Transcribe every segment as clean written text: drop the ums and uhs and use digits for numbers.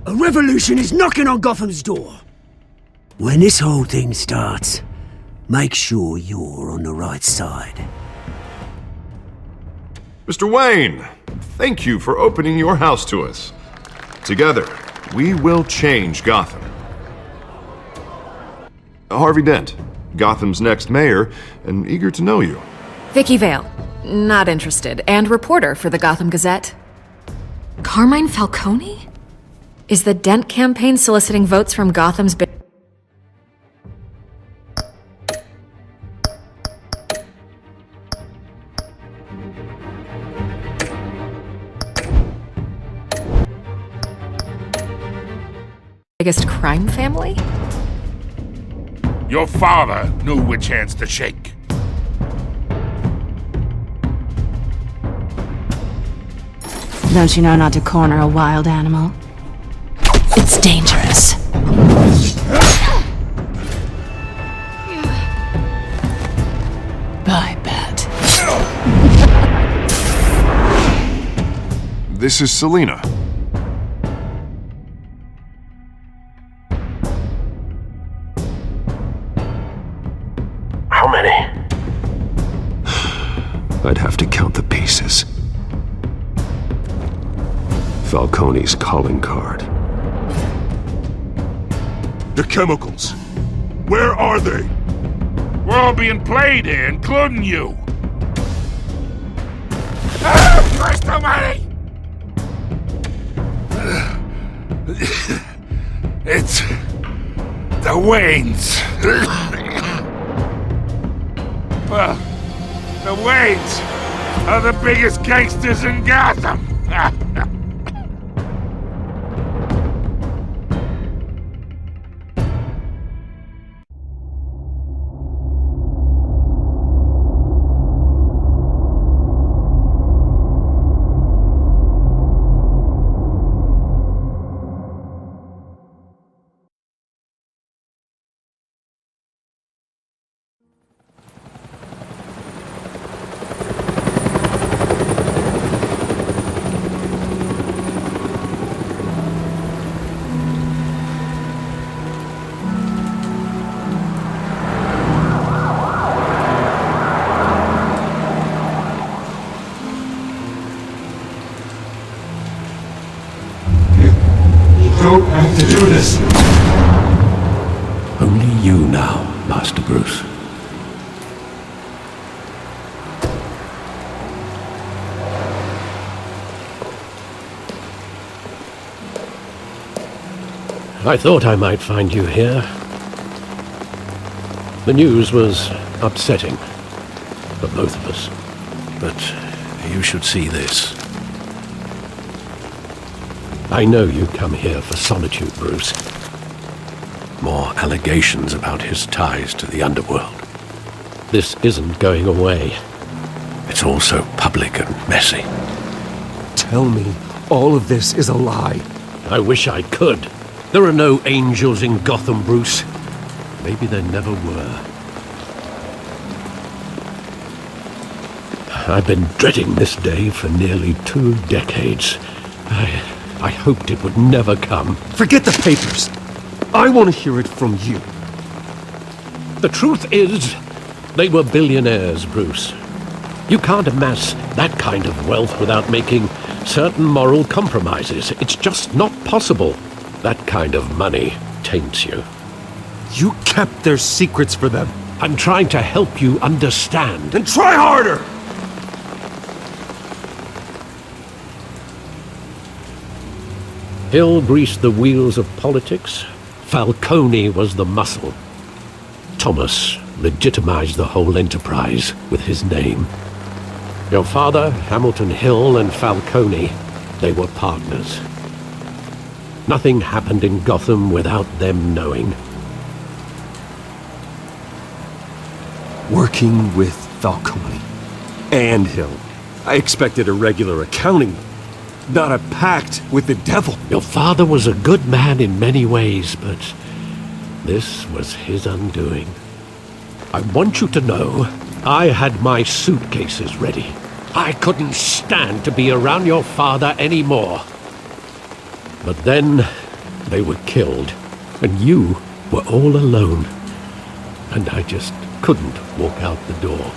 A revolution is knocking on Gotham's door. When this whole thing starts, make sure you're on the right side. Mr. Wayne, thank you for opening your house to us. Together, we will change Gotham. Harvey Dent, Gotham's next mayor, and eager to know you. Vicky Vale, not interested, and reporter for the Gotham Gazette. Carmine Falcone? Is the Dent campaign soliciting votes from Gotham's biggest crime family? Your father knew which hands to shake. Don't you know not to corner a wild animal? It's dangerous. I bet. This is Selina. How many? I'd have to count the pieces. Falcone's calling card. The chemicals. Where are they? We're all being played here, including you. Ah, Christ almighty! It's the Waynes. Well, the Waynes are the biggest gangsters in Gotham. Don't have to do this. Only you now, Master Bruce. I thought I might find you here. The news was upsetting for both of us. But you should see this. I know you come here for solitude, Bruce. More allegations about his ties to the underworld. This isn't going away. It's all so public and messy. Tell me all of this is a lie. I wish I could. There are no angels in Gotham, Bruce. Maybe there never were. I've been dreading this day for nearly 2 decades. I hoped it would never come. Forget the papers. I want to hear it from you. The truth is, they were billionaires, Bruce. You can't amass that kind of wealth without making certain moral compromises. It's just not possible. That kind of money taints you. You kept their secrets for them. I'm trying to help you understand. Then try harder! Hill greased the wheels of politics. Falcone was the muscle. Thomas legitimized the whole enterprise with his name. Your father, Hamilton Hill, and Falcone, they were partners. Nothing happened in Gotham without them knowing. Working with Falcone and Hill. I expected a regular accounting, not a pact with the devil. Your father was a good man in many ways, but this was his undoing. I want you to know, I had my suitcases ready. I couldn't stand to be around your father anymore. But then, They were killed, and you were all alone. And I just couldn't walk out the door.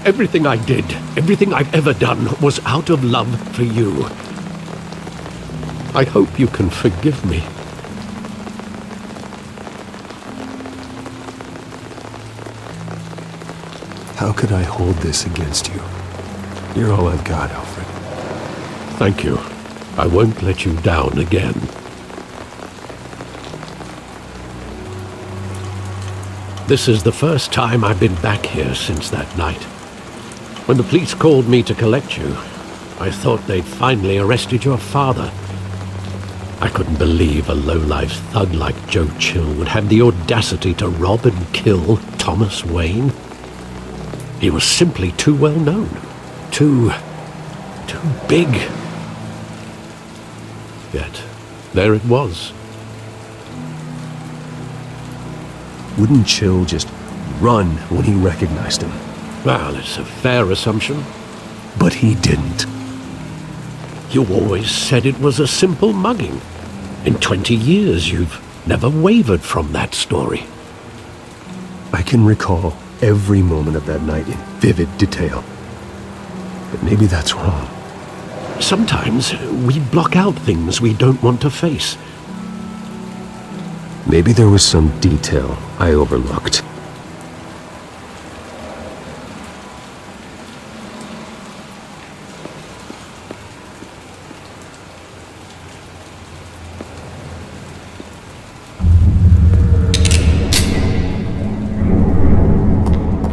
Everything I did, everything I've ever done, was out of love for you. I hope you can forgive me. How could I hold this against you? You're all I've got, Alfred. Thank you. I won't let you down again. This is the first time I've been back here since that night. When the police called me to collect you, I thought they'd finally arrested your father. I couldn't believe a low-life thug like Joe Chill would have the audacity to rob and kill Thomas Wayne. He was simply too well known. Too big. Yet, there it was. Wouldn't Chill just run when he recognized him? Well, it's a fair assumption. But he didn't. You always said it was a simple mugging. In 20 years, you've never wavered from that story. I can recall every moment of that night in vivid detail. But maybe that's wrong. Sometimes we block out things we don't want to face. Maybe there was some detail I overlooked.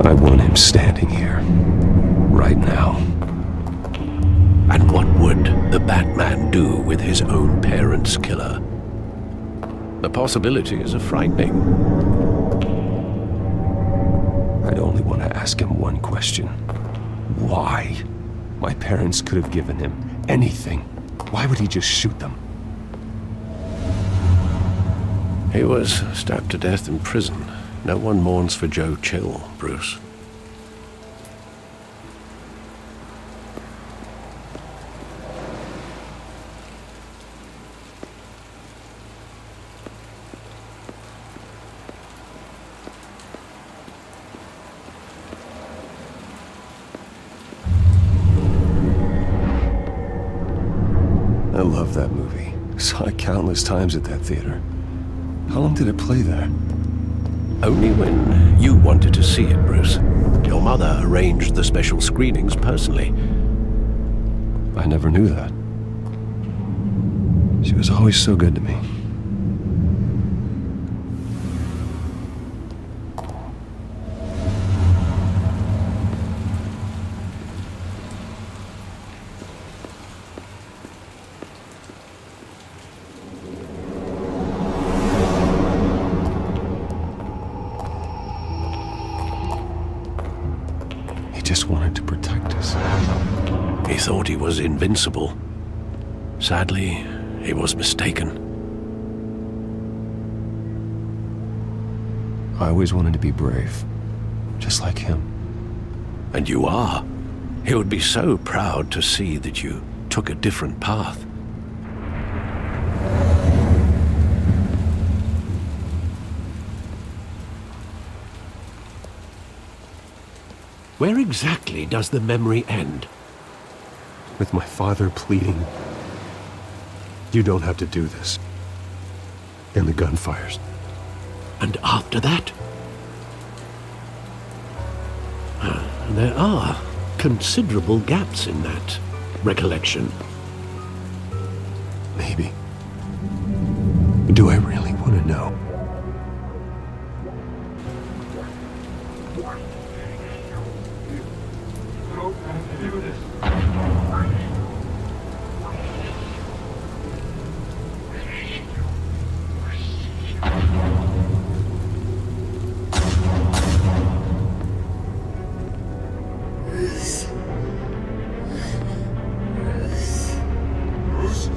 I want him standing here, right now. And what would the Batman do with his own parents' killer? The possibilities are frightening. I'd only want to ask him one question. Why? My parents could have given him anything. Why would he just shoot them? He was stabbed to death in prison. No one mourns for Joe Chill, Bruce. I love that movie. Saw it countless times at that theater. How long did it play there? Only when you wanted to see it, Bruce. Your mother arranged the special screenings personally. I never knew that. She was always so good to me. He just wanted to protect us. He thought he was invincible. Sadly, he was mistaken. I always wanted to be brave, just like him. And you are. He would be so proud to see that you took a different path. Where exactly does the memory end? With my father pleading, "You don't have to do this." And the gunfires. And after that? There are considerable gaps in that recollection. Maybe. Do I really want to know?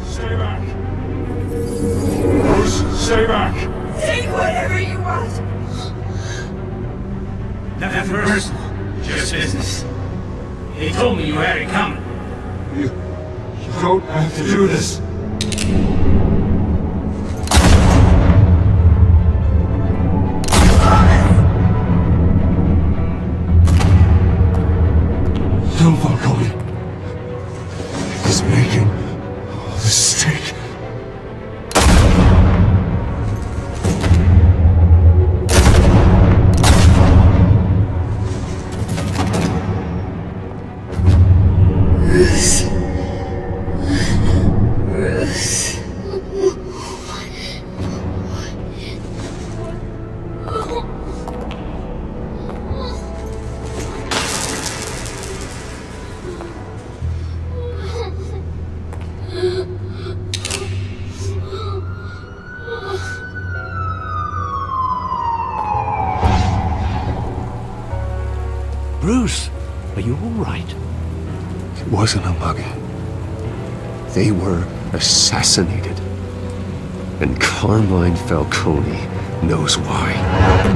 Stay back! Bruce, stay back! Take whatever you want! Nothing personal, just business. They told me you had it coming. You don't have to do this. kill Falcone. He's making a mistake. Bruce, are you all right? It wasn't a mug. They were assassinated. And Carmine Falcone knows why.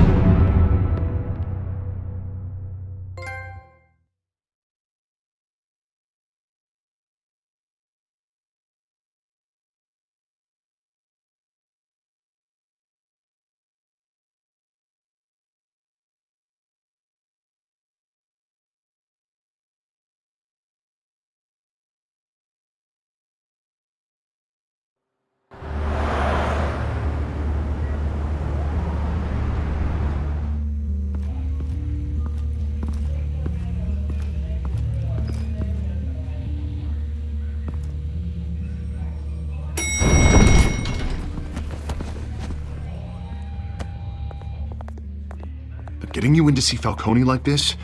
Getting you in to see Falcone like this?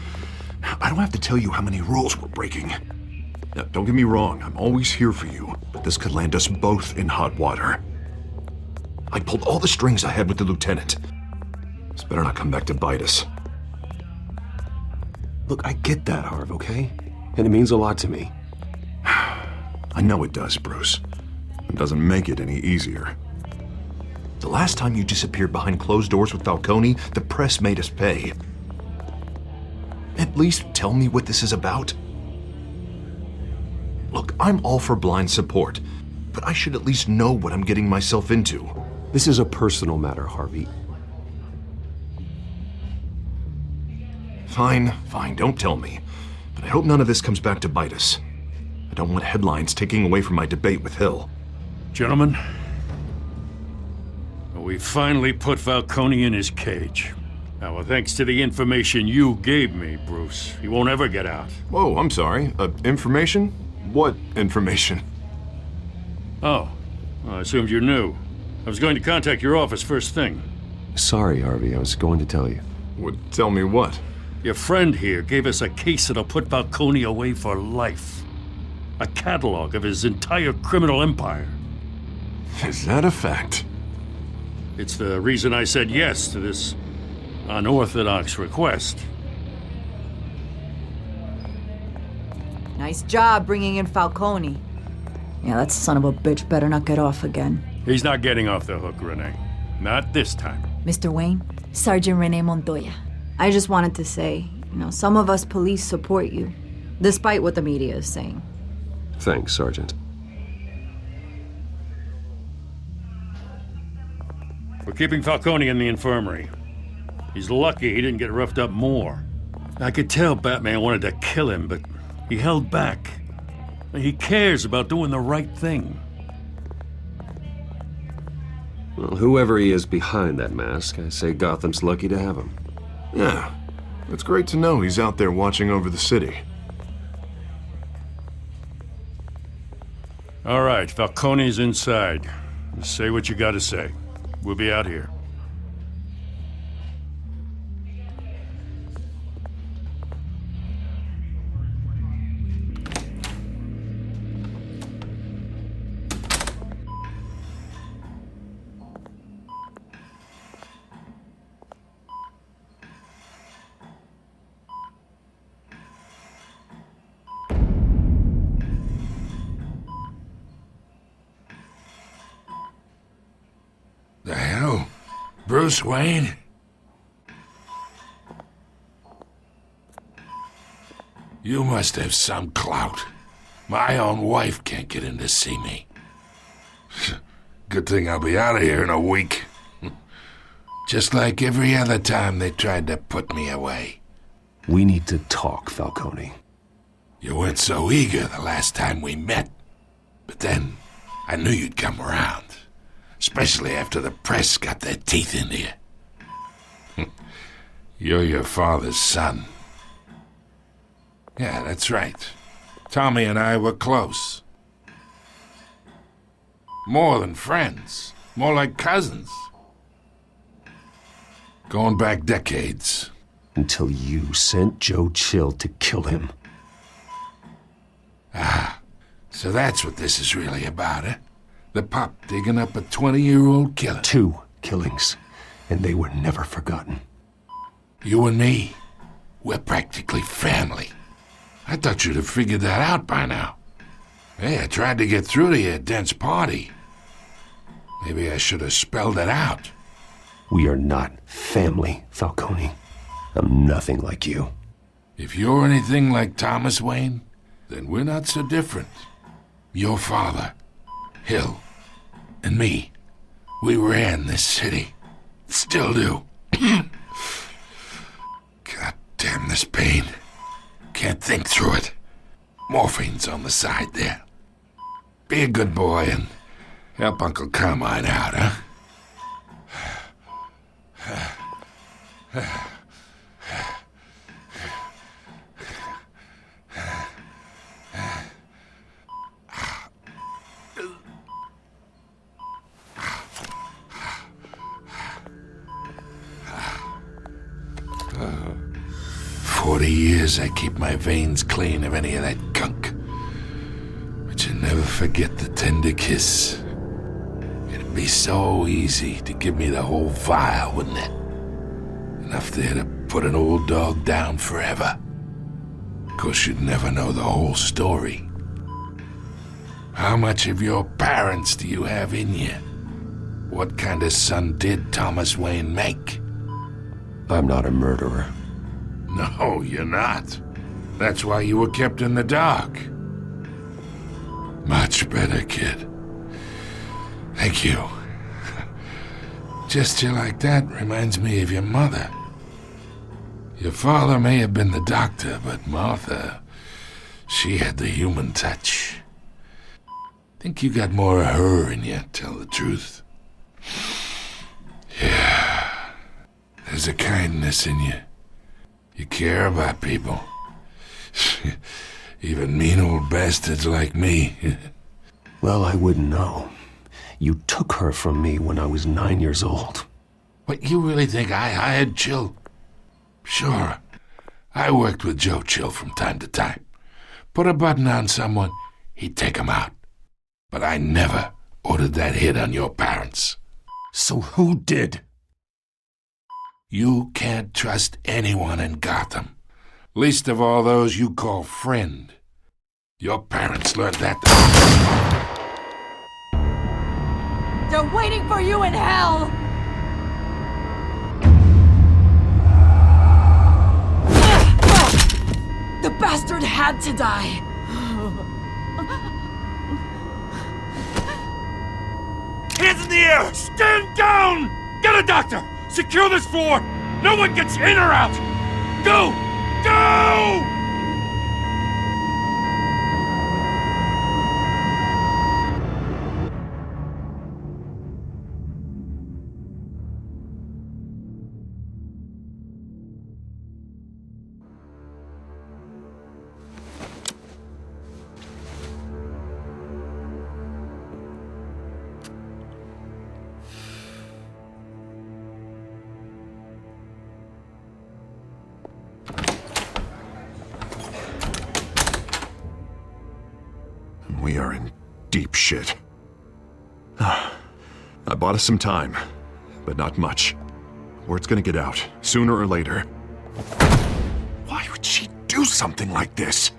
I don't have to tell you how many rules we're breaking. Now, don't get me wrong, I'm always here for you, but this could land us both in hot water. I pulled all the strings I had with the lieutenant. This better not come back to bite us. Look, I get that, Harv, okay? And it means a lot to me. I know it does, Bruce. It doesn't make it any easier. The last time you disappeared behind closed doors with Falcone, the press made us pay. At least tell me what this is about. Look, I'm all for blind support, but I should at least know what I'm getting myself into. This is a personal matter, Harvey. Fine, don't tell me. But I hope none of this comes back to bite us. I don't want headlines taking away from my debate with Hill. Gentlemen, we finally put Falcone in his cage. Now, well, thanks to the information you gave me, Bruce, he won't ever get out. Whoa, I'm sorry. Information? What information? Oh, well, I assumed you knew. I was going to contact your office first thing. Sorry, Harvey, I was going to tell you. Would tell me what? Your friend here gave us a case that'll put Falcone away for life. A catalog of his entire criminal empire. Is that a fact? It's the reason I said yes to this unorthodox request. Nice job bringing in Falcone. Yeah, that son of a bitch better not get off again. He's not getting off the hook, Renee. Not this time. Mr. Wayne, Sergeant Renee Montoya. I just wanted to say, some of us police support you, despite what the media is saying. Thanks, Sergeant. We're keeping Falcone in the infirmary. He's lucky he didn't get roughed up more. I could tell Batman wanted to kill him, but he held back. He cares about doing the right thing. Well, whoever he is behind that mask, I say Gotham's lucky to have him. Yeah, it's great to know he's out there watching over the city. All right, Falcone's inside. Say what you gotta say. We'll be out here. The hell? Bruce Wayne? You must have some clout. My own wife can't get in to see me. Good thing I'll be out of here in a week. Just like every other time they tried to put me away. We need to talk, Falcone. You weren't so eager the last time we met. But then, I knew you'd come around. Especially after the press got their teeth into you. You're your father's son. Yeah, that's right. Tommy and I were close. More than friends. More like cousins. Going back decades. Until you sent Joe Chill to kill him. Ah, so that's what this is really about, eh? The pup digging up a 20-year-old killer. 2 killings, and they were never forgotten. You and me, we're practically family. I thought you'd have figured that out by now. Hey, I tried to get through to your dense party. Maybe I should have spelled it out. We are not family, Falcone. I'm nothing like you. If you're anything like Thomas Wayne, then we're not so different. Your father, Hill, and me, we ran this city. Still do. God damn this pain. Can't think through it. Morphine's on the side there. Be a good boy and help Uncle Carmine out, huh? 40 years I keep my veins clean of any of that gunk. But you never forget the tender kiss. It'd be so easy to give me the whole vial, wouldn't it? Enough there to put an old dog down forever. Of course, you'd never know the whole story. How much of your parents do you have in you? What kind of son did Thomas Wayne make? I'm not a murderer. No, you're not. That's why you were kept in the dark. Much better, kid. Thank you. Gesture like that reminds me of your mother. Your father may have been the doctor, but Martha, she had the human touch. Think you got more of her in you, tell the truth. Yeah. There's a kindness in you. You care about people. Even mean old bastards like me. Well, I wouldn't know. You took her from me when I was 9 years old. What, you really think I hired Chill? Sure. I worked with Joe Chill from time to time. Put a button on someone, he'd take him out. But I never ordered that hit on your parents. So who did? You can't trust anyone in Gotham. Least of all those you call friend. Your parents learned that. They're waiting for you in hell! The bastard had to die! Hands in the air! Stand down! Get a doctor! Secure this floor! No one gets in or out! Go! Go! We are in deep shit. I bought us some time, but not much. Word's gonna get out, sooner or later. Why would she do something like this?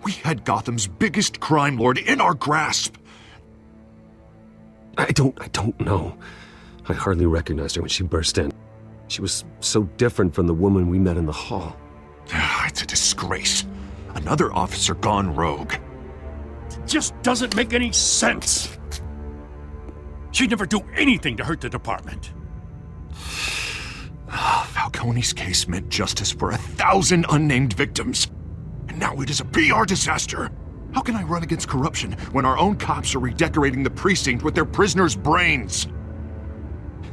We had Gotham's biggest crime lord in our grasp. I don't know. I hardly recognized her when she burst in. She was so different from the woman we met in the hall. It's a disgrace. Another officer gone rogue. Just doesn't make any sense. She'd never do anything to hurt the department. Falcone's case meant justice for 1,000 unnamed victims. And Now it is a PR disaster. How can I run against corruption when our own cops are redecorating the precinct with their prisoners' brains?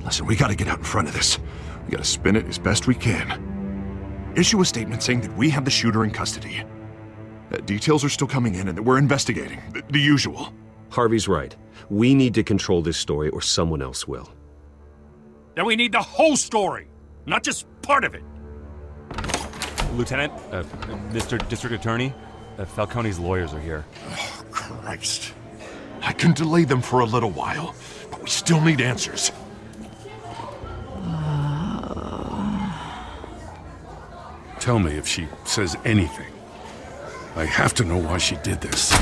Listen, we gotta get out in front of this. We gotta spin it as best we can. Issue a statement saying that we have the shooter in custody. Details are still coming in and that we're investigating. The usual. Harvey's right. We need to control this story or someone else will. Then we need the whole story, not just part of it. Lieutenant, Mr. District Attorney, Falcone's lawyers are here. Oh, Christ. I can delay them for a little while, but we still need answers. Tell me if she says anything. I have to know why she did this.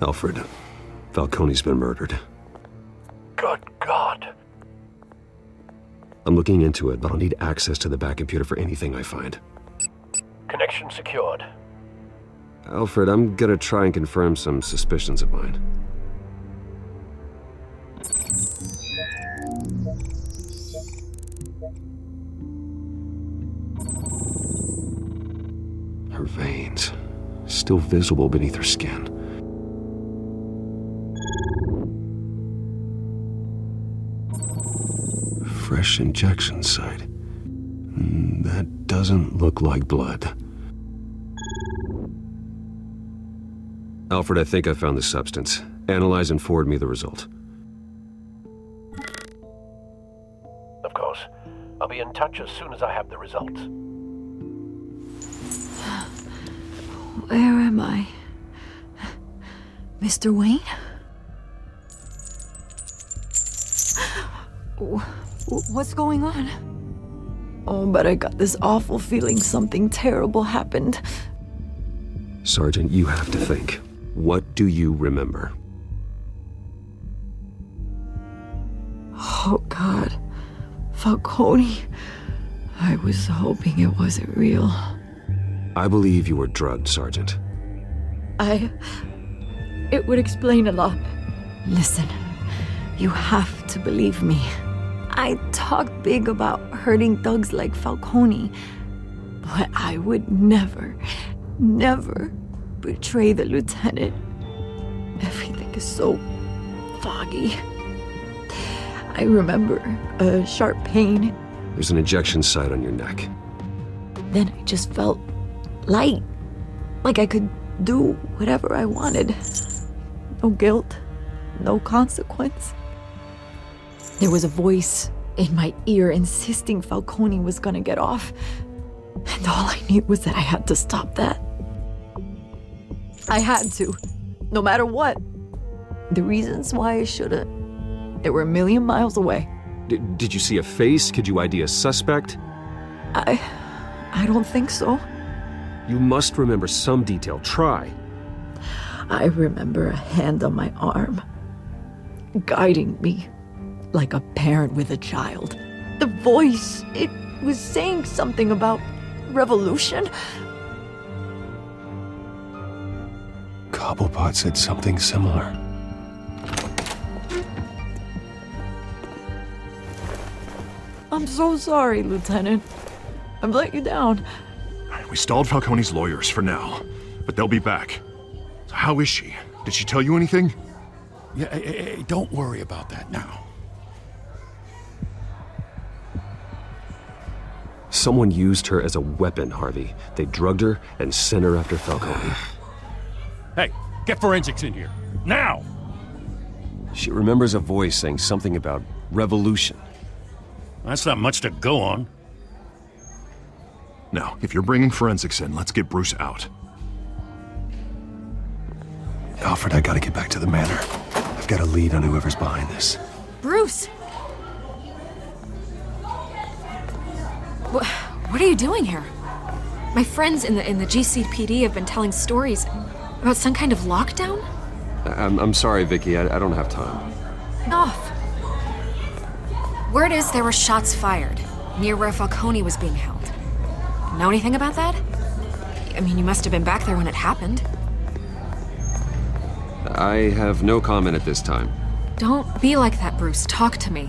Alfred, Falcone's been murdered. Good God. I'm looking into it, but I'll need access to the back computer for anything I find. Connection secured. Alfred, I'm gonna try and confirm some suspicions of mine. Her veins, still visible beneath her skin. Fresh injection site. That doesn't look like blood. Alfred, I think I found the substance. Analyze and forward me the result. Of course. I'll be in touch as soon as I have the results. Where am I? Mr. Wayne? What's going on? Oh, but I got this awful feeling something terrible happened. Sergeant, you have to think. What do you remember? Oh, God. Falcone. I was hoping it wasn't real. I believe you were drugged, Sergeant. It would explain a lot. Listen, you have to believe me. I talked big about hurting thugs like Falcone, but I would never betray the lieutenant. Everything is so foggy. I remember a sharp pain. There's an injection site on your neck. Then I just felt light, like I could do whatever I wanted. No guilt, no consequence. There was a voice in my ear insisting Falcone was gonna get off. And all I knew was that I had to stop that. I had to, no matter what. The reasons why I shouldn't, they were a million miles away. Did you see a face? Could you ID a suspect? I don't think so. You must remember some detail. Try. I remember a hand on my arm, guiding me like a parent with a child. The voice, it was saying something about revolution. Cobblepot said something similar. I'm so sorry, Lieutenant. I've let you down. We stalled Falcone's lawyers for now, but they'll be back. So how is she? Did she tell you anything? Yeah, hey, don't worry about that now. Someone used her as a weapon, Harvey. They drugged her and sent her after Falcone. Hey, get forensics in here. Now! She remembers a voice saying something about revolution. That's not much to go on. Now, if you're bringing forensics in, let's get Bruce out. Alfred, I gotta get back to the manor. I've got a lead on whoever's behind this. Bruce! What are you doing here? My friends in the GCPD have been telling stories about some kind of lockdown? I'm sorry, Vicky. I don't have time. Off. Word is there were shots fired near where Falcone was being held. Know anything about that? I mean, you must have been back there when it happened. I have no comment at this time. Don't be like that, Bruce. Talk to me.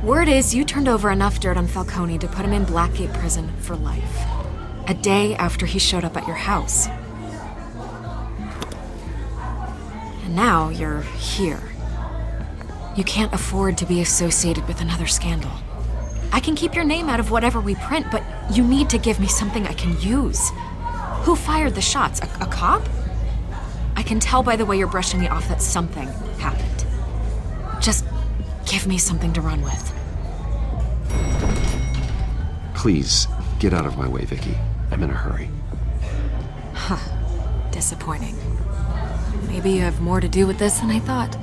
Word is you turned over enough dirt on Falcone to put him in Blackgate Prison for life. A day after he showed up at your house. And now you're here. You can't afford to be associated with another scandal. I can keep your name out of whatever we print, but you need to give me something I can use. Who fired the shots? A cop? I can tell by the way you're brushing me off that something happened. Just give me something to run with. Please, get out of my way, Vicky. I'm in a hurry. Huh. Disappointing. Maybe you have more to do with this than I thought.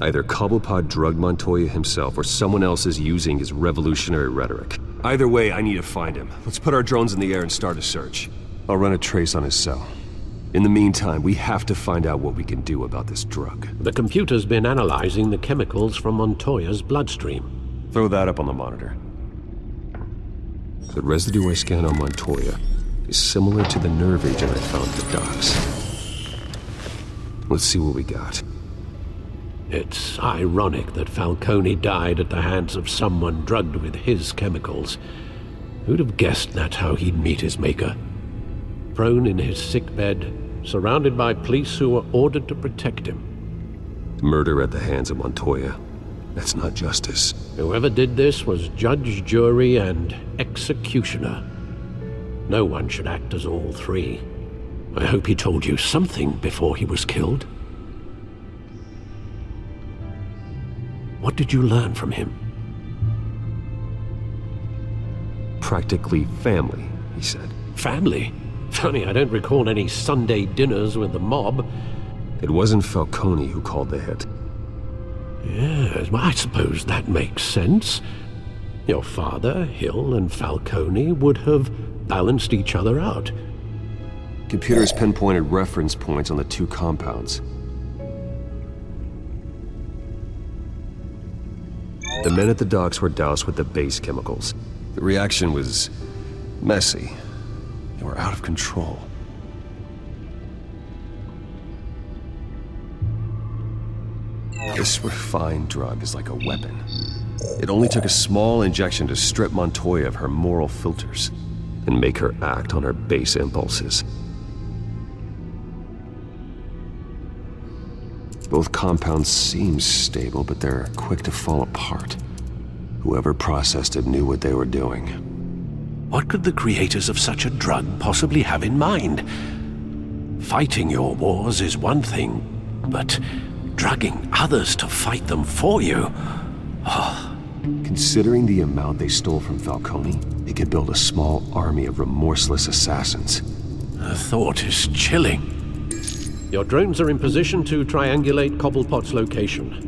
Either Cobblepot drugged Montoya himself, or someone else is using his revolutionary rhetoric. Either way, I need to find him. Let's put our drones in the air and start a search. I'll run a trace on his cell. In the meantime, we have to find out what we can do about this drug. The computer's been analyzing the chemicals from Montoya's bloodstream. Throw that up on the monitor. The residue I scanned on Montoya is similar to the nerve agent I found at the docks. Let's see what we got. It's ironic that Falcone died at the hands of someone drugged with his chemicals. Who'd have guessed that's how he'd meet his maker? Prone in his sickbed, surrounded by police who were ordered to protect him. Murder at the hands of Montoya. That's not justice. Whoever did this was judge, jury, and executioner. No one should act as all three. I hope he told you something before he was killed. What did you learn from him? Practically family, he said. Family? Funny, I don't recall any Sunday dinners with the mob. It wasn't Falcone who called the hit. Yes, well, I suppose that makes sense. Your father, Hill, and Falcone would have balanced each other out. Computers pinpointed reference points on the two compounds. The men at the docks were doused with the base chemicals. The reaction was messy. They were out of control. This refined drug is like a weapon. It only took a small injection to strip Montoya of her moral filters and make her act on her base impulses. Both compounds seem stable, but they're quick to fall apart. Whoever processed it knew what they were doing. What could the creators of such a drug possibly have in mind? Fighting your wars is one thing, but drugging others to fight them for you? Oh. Considering the amount they stole from Falcone, they could build a small army of remorseless assassins. The thought is chilling. Your drones are in position to triangulate Cobblepot's location.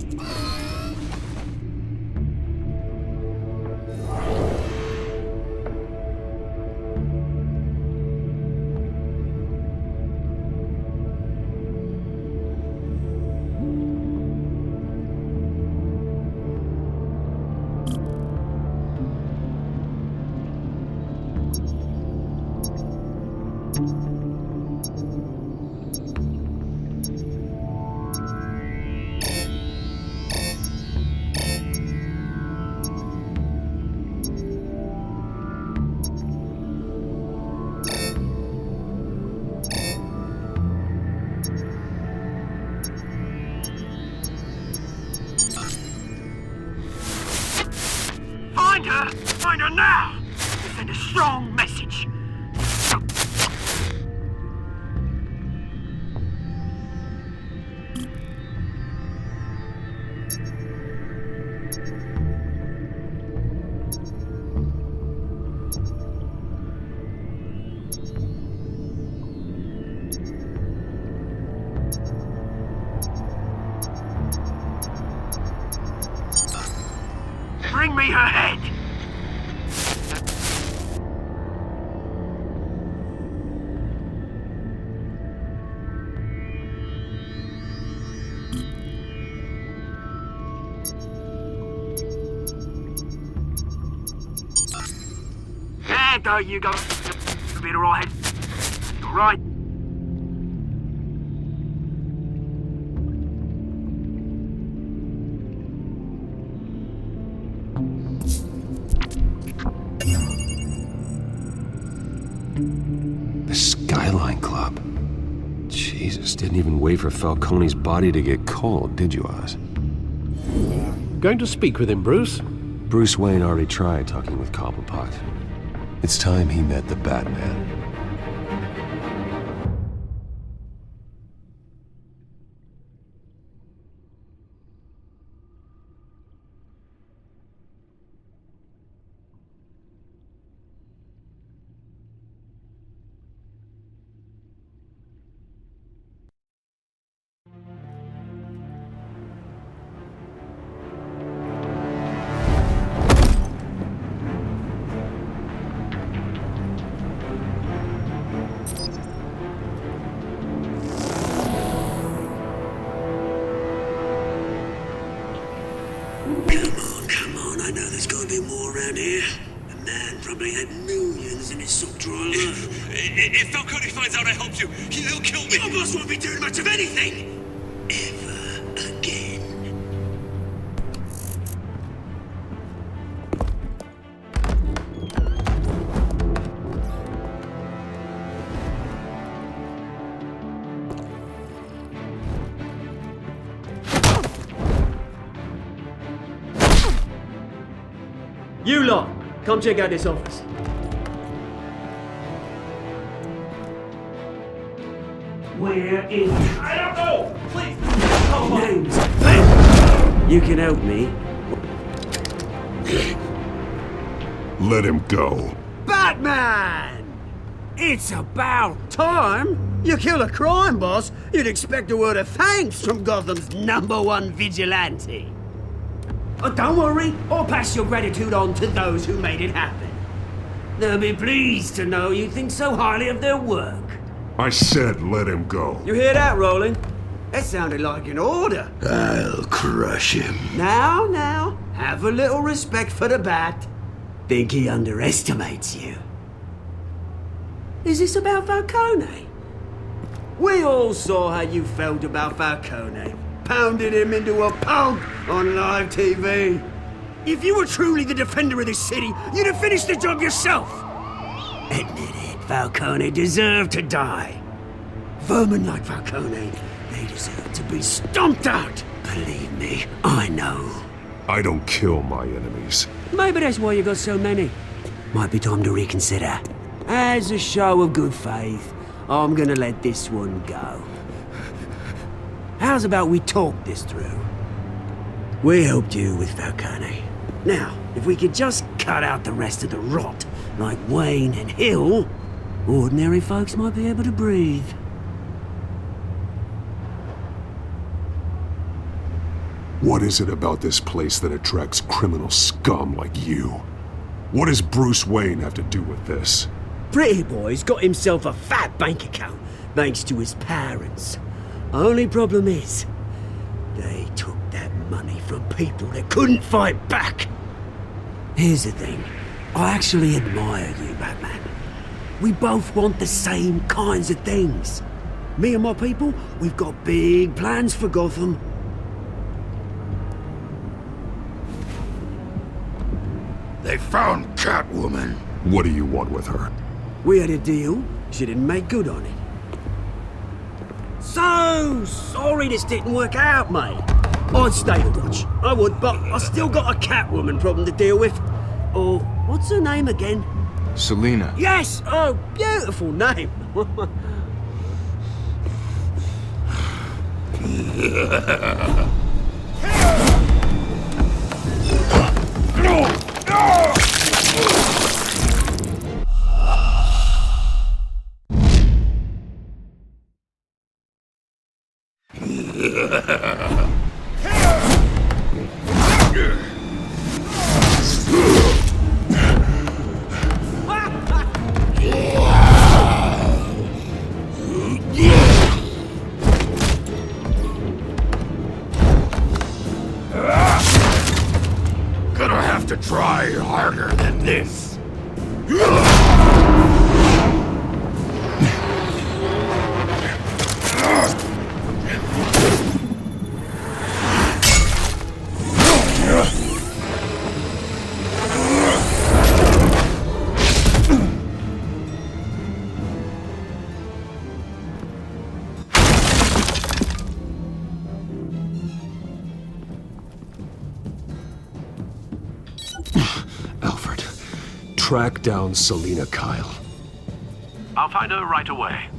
Find her now! Send a strong message. Bring me her head! There you go. You'll be alright. Alright. The Skyline Club. Jesus, didn't even wait for Falcone's body to get cold, did you, Oz? Going to speak with him, Bruce? Bruce Wayne already tried talking with Cobblepot. It's time he met the Batman. Come on, I know there's gotta be more around here. A man probably had millions in his sock drawer alone. If Falcone finds out I helped you, he'll kill me. Your boss won't be doing much of anything! Ever again. You lot, come check out this office. Where is... I don't know! Please! Names. Ben, you can help me. Let him go. Batman! It's about time! You kill a crime boss, you'd expect a word of thanks from Gotham's #1 vigilante. Oh, don't worry, I'll pass your gratitude on to those who made it happen. They'll be pleased to know you think so highly of their work. I said let him go. You hear that, Roland? That sounded like an order. I'll crush him. Now, have a little respect for the Bat. Think he underestimates you. Is this about Falcone? We all saw how you felt about Falcone. Pounded him into a pulp on live TV. If you were truly the defender of this city, you'd have finished the job yourself. Admit it, Falcone deserved to die. Vermin like Falcone, they deserve to be stomped out. Believe me, I know. I don't kill my enemies. Maybe that's why you got so many. Might be time to reconsider. As a show of good faith, I'm gonna let this one go. How's about we talk this through? We helped you with Falcone. Now, if we could just cut out the rest of the rot, like Wayne and Hill, ordinary folks might be able to breathe. What is it about this place that attracts criminal scum like you? What does Bruce Wayne have to do with this? Pretty Boy's got himself a fat bank account, thanks to his parents. Only problem is, they took that money from people that couldn't fight back. Here's the thing, I actually admire you, Batman. We both want the same kinds of things. Me and my people, we've got big plans for Gotham. They found Catwoman. What do you want with her? We had a deal, she didn't make good on it. So sorry this didn't work out, mate. I'd stay to watch, I would, but I still got a Catwoman problem to deal with. Oh, what's her name again? Selina. Yes! Oh, beautiful name. Gonna have to try harder than this. Alfred, track down Selina Kyle. I'll find her right away.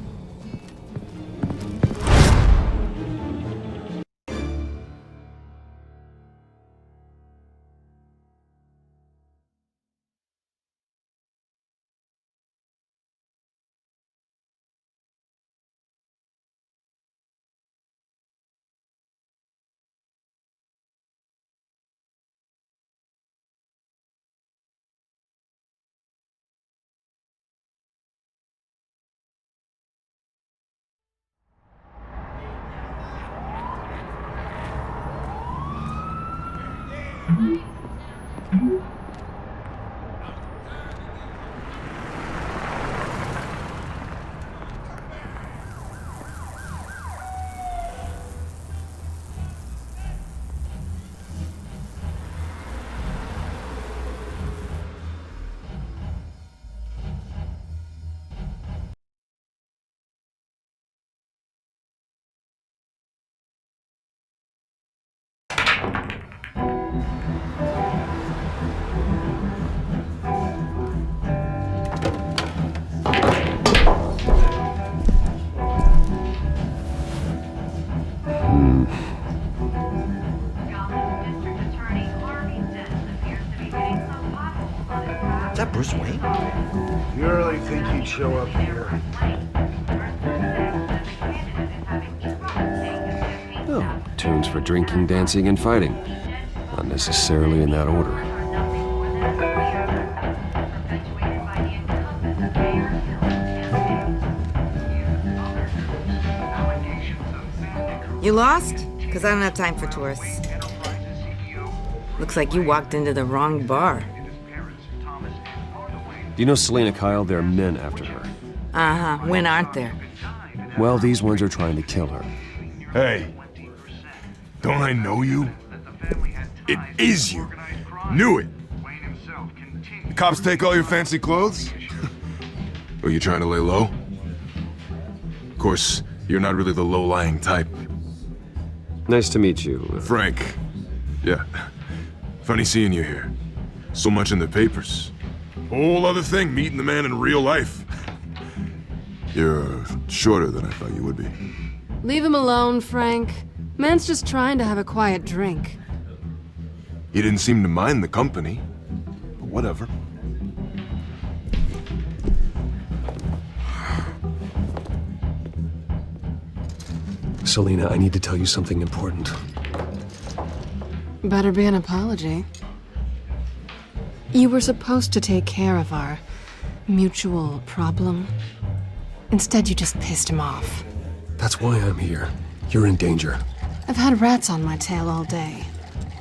Is that Bruce Wayne? You really think he'd show up here? Oh, tunes for drinking, dancing, and fighting. Not necessarily in that order. You lost? Because I don't have time for tourists. Looks like you walked into the wrong bar. Do you know Selina Kyle? There are men after her. Uh-huh. When aren't there? Well, these ones are trying to kill her. Hey, don't I know you? It is you. Knew it. The cops take all your fancy clothes? Were you trying to lay low? Of course, you're not really the low-lying type. Nice to meet you. Frank. Yeah. Funny seeing you here. So much in the papers. Whole other thing, meeting the man in real life. You're shorter than I thought you would be. Leave him alone, Frank. Man's just trying to have a quiet drink. He didn't seem to mind the company. But whatever. Selina, I need to tell you something important. Better be an apology. You were supposed to take care of our mutual problem. Instead, you just pissed him off. That's why I'm here. You're in danger. I've had rats on my tail all day.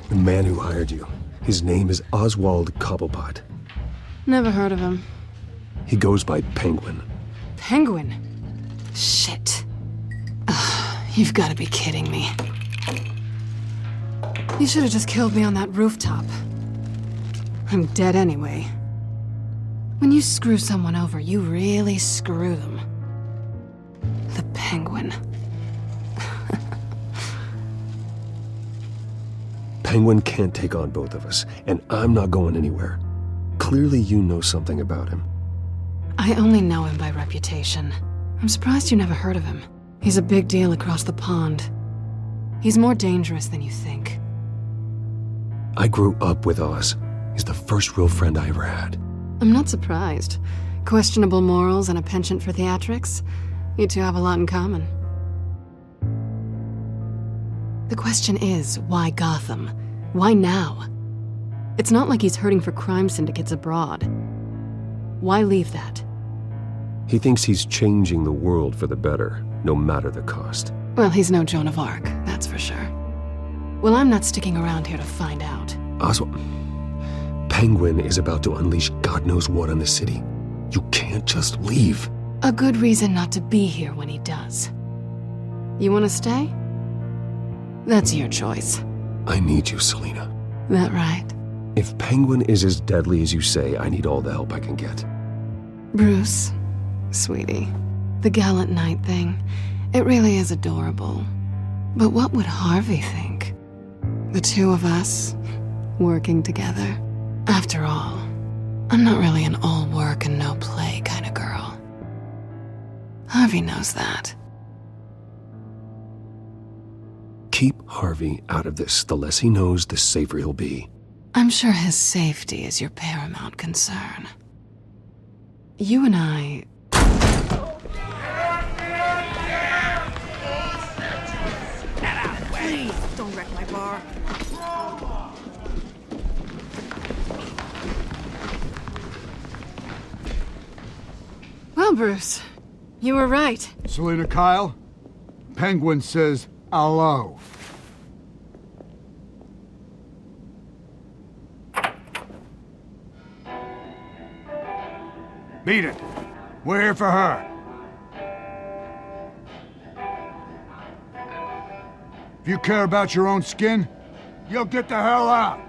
The man who hired you. His name is Oswald Cobblepot. Never heard of him. He goes by Penguin. Penguin? Shit. You've got to be kidding me. You should have just killed me on that rooftop. I'm dead anyway. When you screw someone over, you really screw them. The Penguin. Penguin can't take on both of us, and I'm not going anywhere. Clearly you know something about him. I only know him by reputation. I'm surprised you never heard of him. He's a big deal across the pond. He's more dangerous than you think. I grew up with Oz. He's the first real friend I ever had. I'm not surprised. Questionable morals and a penchant for theatrics. You two have a lot in common. The question is, why Gotham? Why now? It's not like he's hurting for crime syndicates abroad. Why leave that? He thinks he's changing the world for the better, no matter the cost. Well, he's no Joan of Arc, that's for sure. Well, I'm not sticking around here to find out. Oswald, Penguin is about to unleash God knows what on the city. You can't just leave. A good reason not to be here when he does. You want to stay? That's your choice. I need you, Selina. That right? If Penguin is as deadly as you say, I need all the help I can get. Bruce, sweetie, the gallant knight thing, it really is adorable. But what would Harvey think? The two of us, working together. After all, I'm not really an all work and no play kind of girl. Harvey knows that. Keep Harvey out of this. The less he knows, the safer he'll be. I'm sure his safety is your paramount concern. You and I... Please, don't wreck my bar. Well, Bruce, you were right. Selina Kyle, Penguin says hello. Beat it. We're here for her. If you care about your own skin, you'll get the hell out.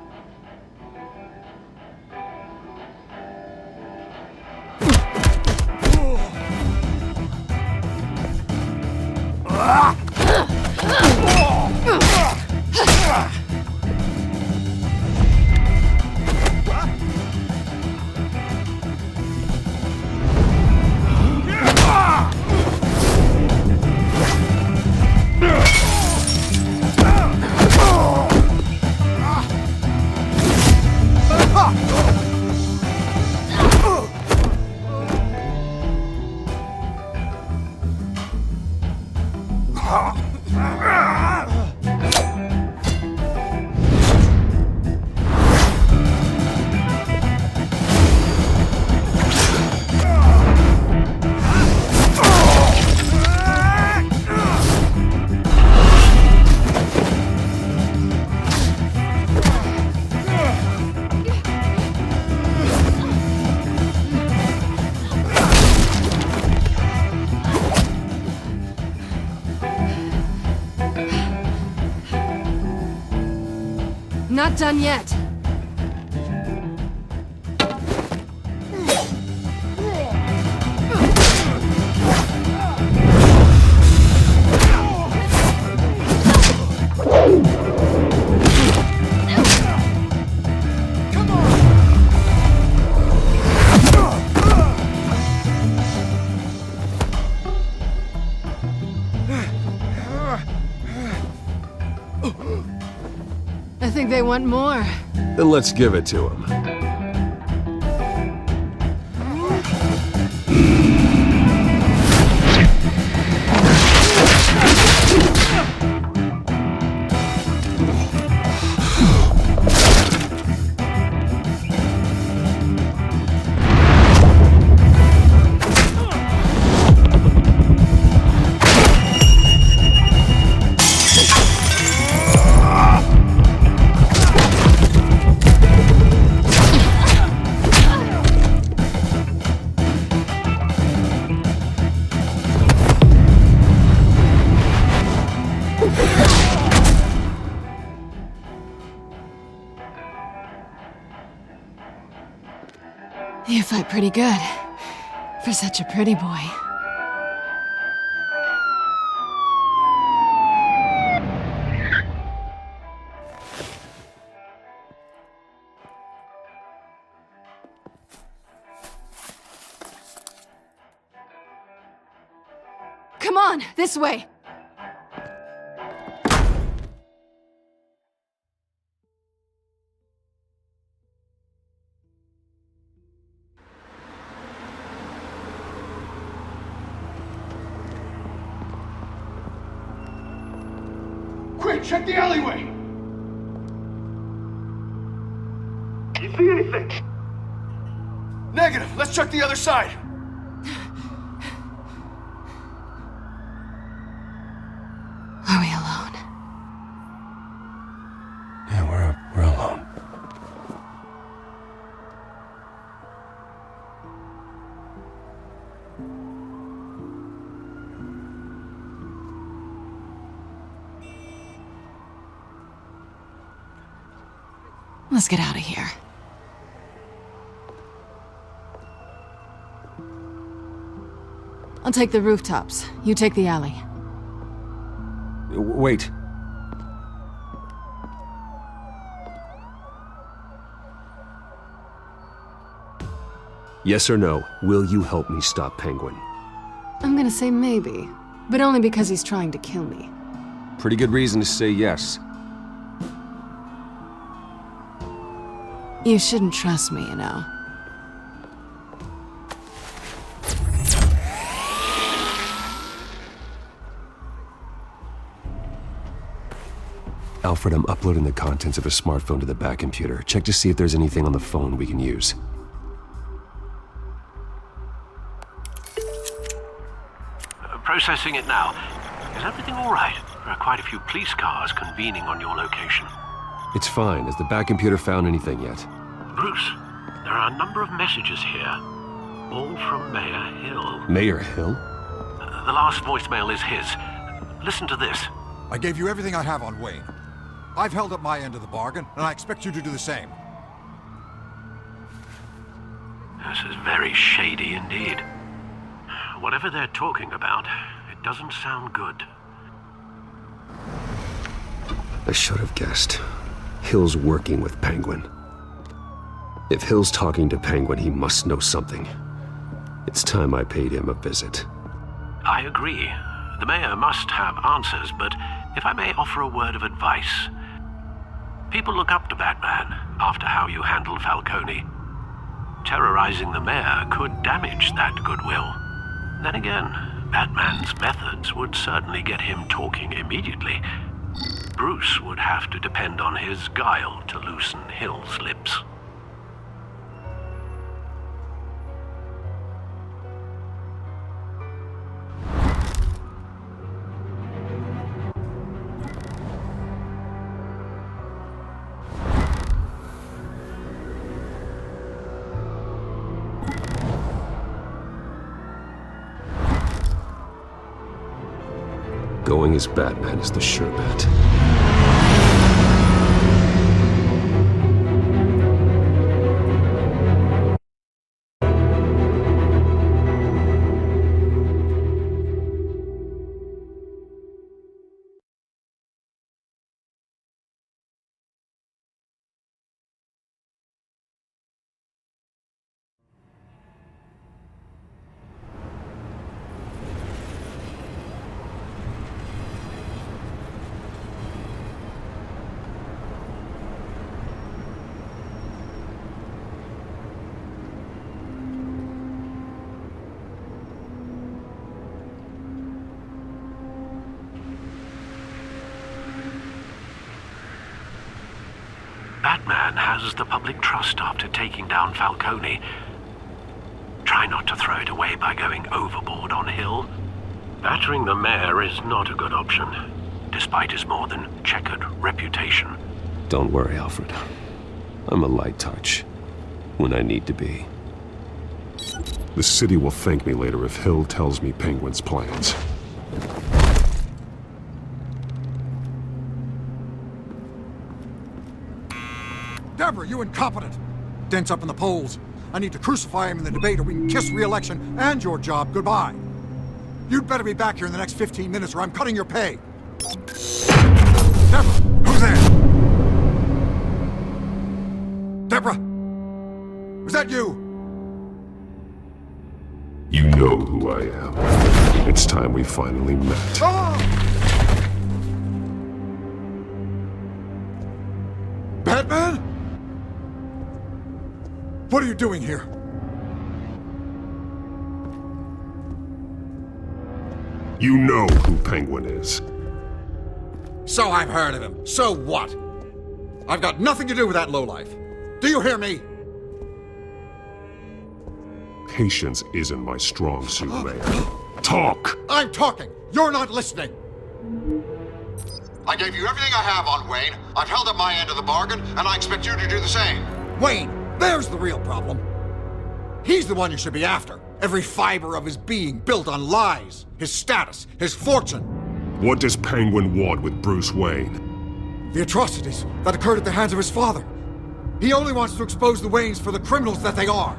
Not done yet. I think they want more. Then let's give it to him. You fight pretty good. For such a pretty boy. Come on, this way! Quick! Hey, check the alleyway! You see anything? Negative. Let's check the other side. Are we alone? Yeah, we're alone. Let's get out of here. I'll take the rooftops. You take the alley. Wait. Yes or no, will you help me stop Penguin? I'm gonna say maybe, but only because he's trying to kill me. Pretty good reason to say yes. You shouldn't trust me, you know. Alfred, I'm uploading the contents of a smartphone to the back computer. Check to see if there's anything on the phone we can use. Processing it now. Is everything all right? There are quite a few police cars convening on your location. It's fine. Has the back computer found anything yet? Bruce, there are a number of messages here. All from Mayor Hill. Mayor Hill? The last voicemail is his. Listen to this. I gave you everything I have on Wayne. I've held up my end of the bargain, and I expect you to do the same. This is very shady indeed. Whatever they're talking about, it doesn't sound good. I should have guessed. Hill's working with Penguin. If Hill's talking to Penguin, he must know something. It's time I paid him a visit. I agree. The mayor must have answers, but if I may offer a word of advice. People look up to Batman after how you handled Falcone. Terrorizing the mayor could damage that goodwill. Then again, Batman's methods would certainly get him talking immediately. Bruce would have to depend on his guile to loosen Hill's lips. Going as Batman is the sure bet. Batman has the public trust after taking down Falcone. Try not to throw it away by going overboard on Hill. Battering the mayor is not a good option, despite his more than checkered reputation. Don't worry, Alfred. I'm a light touch when I need to be. The city will thank me later if Hill tells me Penguin's plans. Deborah, you incompetent! Dents up in the polls. I need to crucify him in the debate or we can kiss re-election and your job goodbye. You'd better be back here in the next 15 minutes or I'm cutting your pay. Deborah, who's there? Deborah! Was that you? You know who I am. It's time we finally met. Batman? What are you doing here? You know who Penguin is. So I've heard of him. So what? I've got nothing to do with that lowlife. Do you hear me? Patience isn't my strong suit, Mayor. Talk! I'm talking. You're not listening. I gave you everything I have on Wayne. I've held up my end of the bargain, and I expect you to do the same. Wayne, there's the real problem. He's the one you should be after. Every fiber of his being built on lies, his status, his fortune. What does Penguin want with Bruce Wayne? The atrocities that occurred at the hands of his father. He only wants to expose the Waynes for the criminals that they are.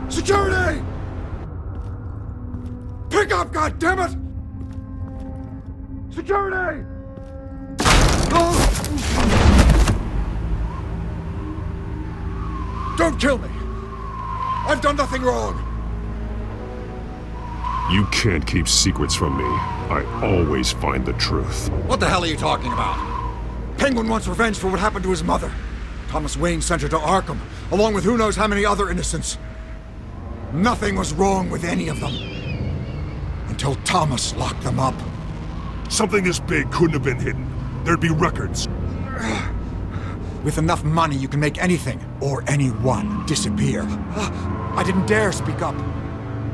Security! Pick up, goddammit! Security! Don't kill me! I've done nothing wrong! You can't keep secrets from me. I always find the truth. What the hell are you talking about? Penguin wants revenge for what happened to his mother. Thomas Wayne sent her to Arkham, along with who knows how many other innocents. Nothing was wrong with any of them. Until Thomas locked them up. Something this big couldn't have been hidden. There'd be records. With enough money, you can make anything, or anyone, disappear. I didn't dare speak up.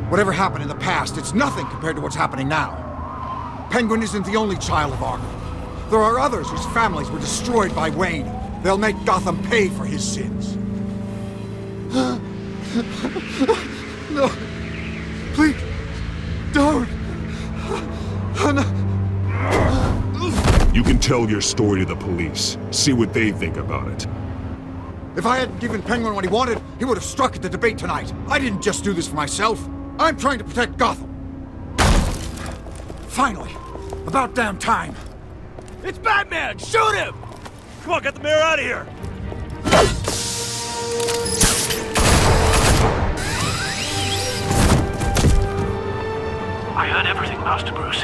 Whatever happened in the past, it's nothing compared to what's happening now. Penguin isn't the only child of Arkham. There are others whose families were destroyed by Wayne. They'll make Gotham pay for his sins. No. Please. Don't. You can tell your story to the police. See what they think about it. If I hadn't given Penguin what he wanted, he would have struck at the debate tonight. I didn't just do this for myself. I'm trying to protect Gotham. Finally. About damn time. It's Batman! Shoot him! Come on, get the mayor out of here! I heard everything, Master Bruce.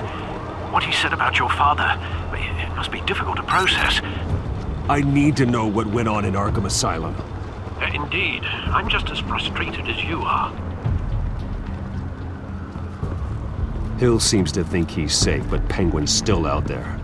What he said about your father, it must be difficult to process. I need to know what went on in Arkham Asylum. Indeed. I'm just as frustrated as you are. Hill seems to think he's safe, but Penguin's still out there.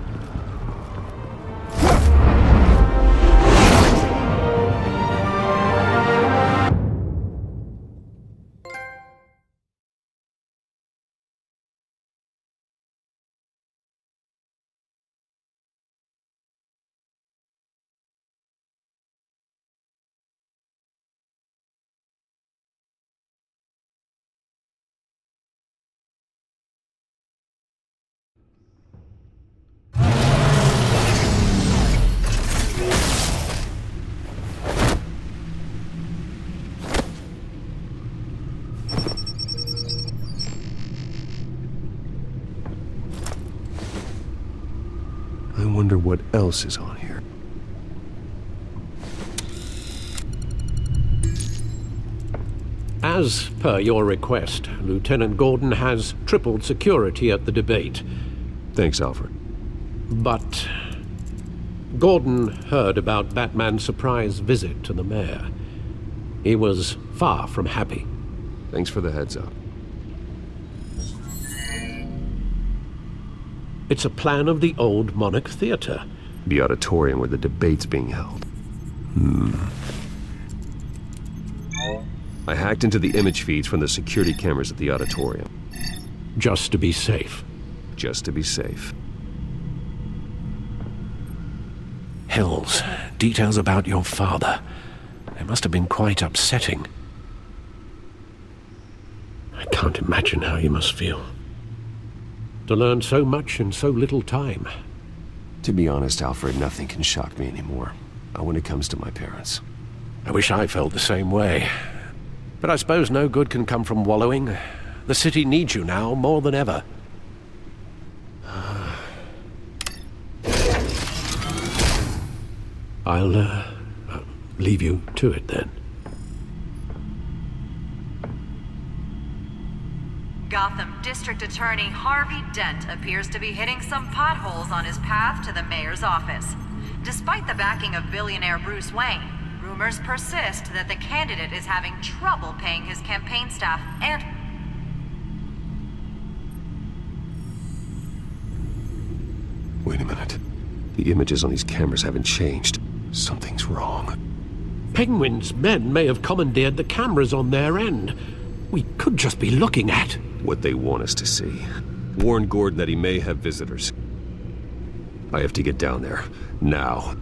I wonder what else is on here. As per your request, Lieutenant Gordon has tripled security at the debate. Thanks, Alfred. But Gordon heard about Batman's surprise visit to the mayor. He was far from happy. Thanks for the heads up. It's a plan of the old Monarch Theater. The auditorium where the debate's being held. I hacked into the image feeds from the security cameras at the auditorium. Just to be safe. Just to be safe. Hills, details about your father. It must have been quite upsetting. I can't imagine how you must feel. To learn so much in so little time. To be honest, Alfred, nothing can shock me anymore. Not when it comes to my parents. I wish I felt the same way. But I suppose no good can come from wallowing. The city needs you now more than ever. I'll leave you to it then. Gotham District Attorney Harvey Dent appears to be hitting some potholes on his path to the mayor's office. Despite the backing of billionaire Bruce Wayne, rumors persist that the candidate is having trouble paying his campaign staff and... Wait a minute. The images on these cameras haven't changed. Something's wrong. Penguin's men may have commandeered the cameras on their end. We could just be looking at what they want us to see. Warn Gordon that he may have visitors. I have to get down there. Now.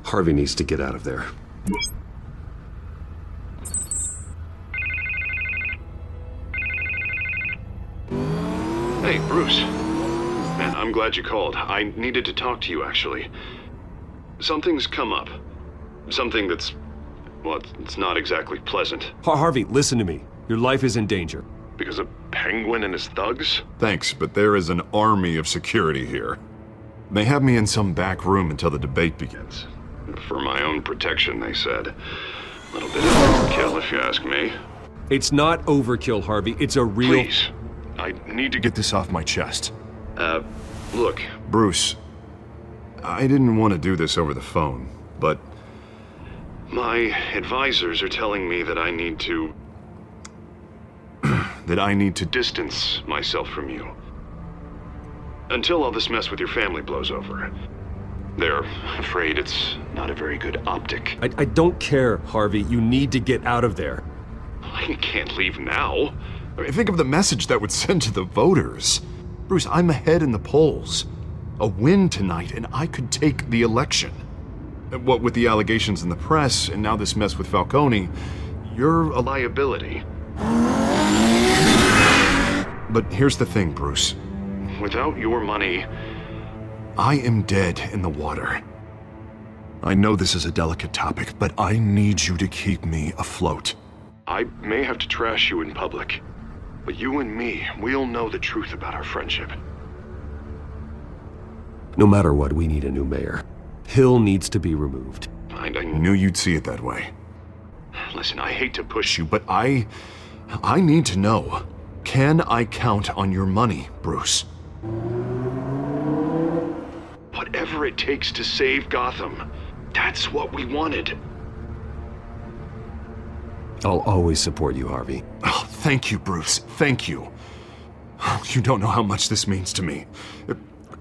Harvey needs to get out of there. Hey, Bruce. Man, I'm glad you called. I needed to talk to you, actually. Something's come up. Something that's... well, it's not exactly pleasant. Harvey, listen to me. Your life is in danger. Because of Penguin and his thugs? Thanks, but there is an army of security here. They have me in some back room until the debate begins. For my own protection, they said. A little bit of overkill, if you ask me. It's not overkill, Harvey. It's a real... Please. I need to get this off my chest. Look, Bruce. I didn't want to do this over the phone, but... my advisors are telling me that I need to... that I need to distance myself from you. Until all this mess with your family blows over. They're afraid it's not a very good optic. I don't care, Harvey. You need to get out of there. I can't leave now. I mean, think of the message that would send to the voters. Bruce, I'm ahead in the polls. A win tonight, and I could take the election. What with the allegations in the press, and now this mess with Falcone, you're a liability. But here's the thing, Bruce. Without your money, I am dead in the water. I know this is a delicate topic, but I need you to keep me afloat. I may have to trash you in public, but you and me, we'll know the truth about our friendship. No matter what, we need a new mayor. Hill needs to be removed. I knew you'd see it that way. Listen, I hate to push you, but I need to know. Can I count on your money, Bruce? Whatever it takes to save Gotham. That's what we wanted. I'll always support you, Harvey. Oh, thank you, Bruce. Thank you. You don't know how much this means to me.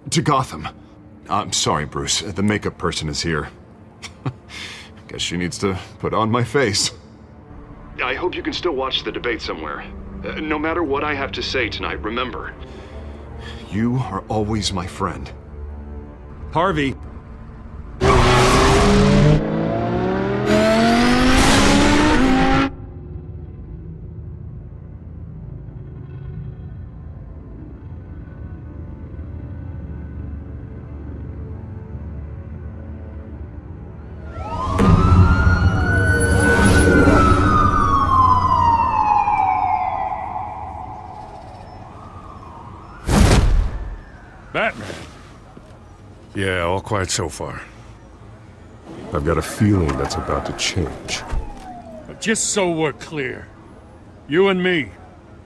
To Gotham. I'm sorry, Bruce. The makeup person is here. Guess she needs to put on my face. I hope you can still watch the debate somewhere. No matter what I have to say tonight, remember, you are always my friend. Harvey! Batman. Yeah, all quiet so far. I've got a feeling that's about to change. Just so we're clear, you and me,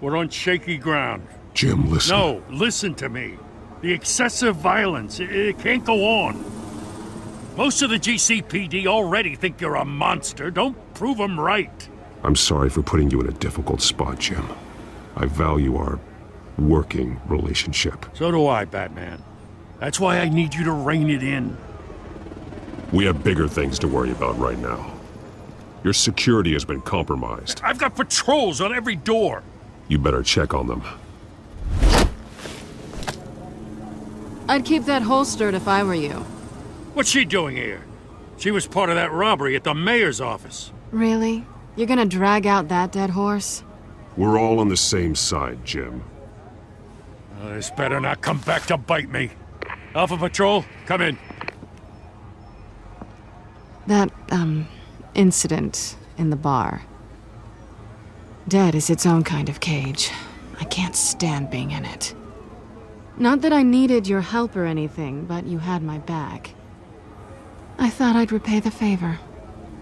we're on shaky ground. Jim, listen. No, listen to me. The excessive violence, it can't go on. Most of the GCPD already think you're a monster. Don't prove them right. I'm sorry for putting you in a difficult spot, Jim. I value our working relationship. So do I, Batman. That's why I need you to rein it in. We have bigger things to worry about right now. Your security has been compromised. I've got patrols on every door. You better check on them. I'd keep that holstered if I were you. What's she doing here? She was part of that robbery at the mayor's office. Really? You're gonna drag out that dead horse? We're all on the same side, Jim. This better not come back to bite me. Alpha Patrol, come in. That, incident in the bar. Dead is its own kind of cage. I can't stand being in it. Not that I needed your help or anything, but you had my back. I thought I'd repay the favor.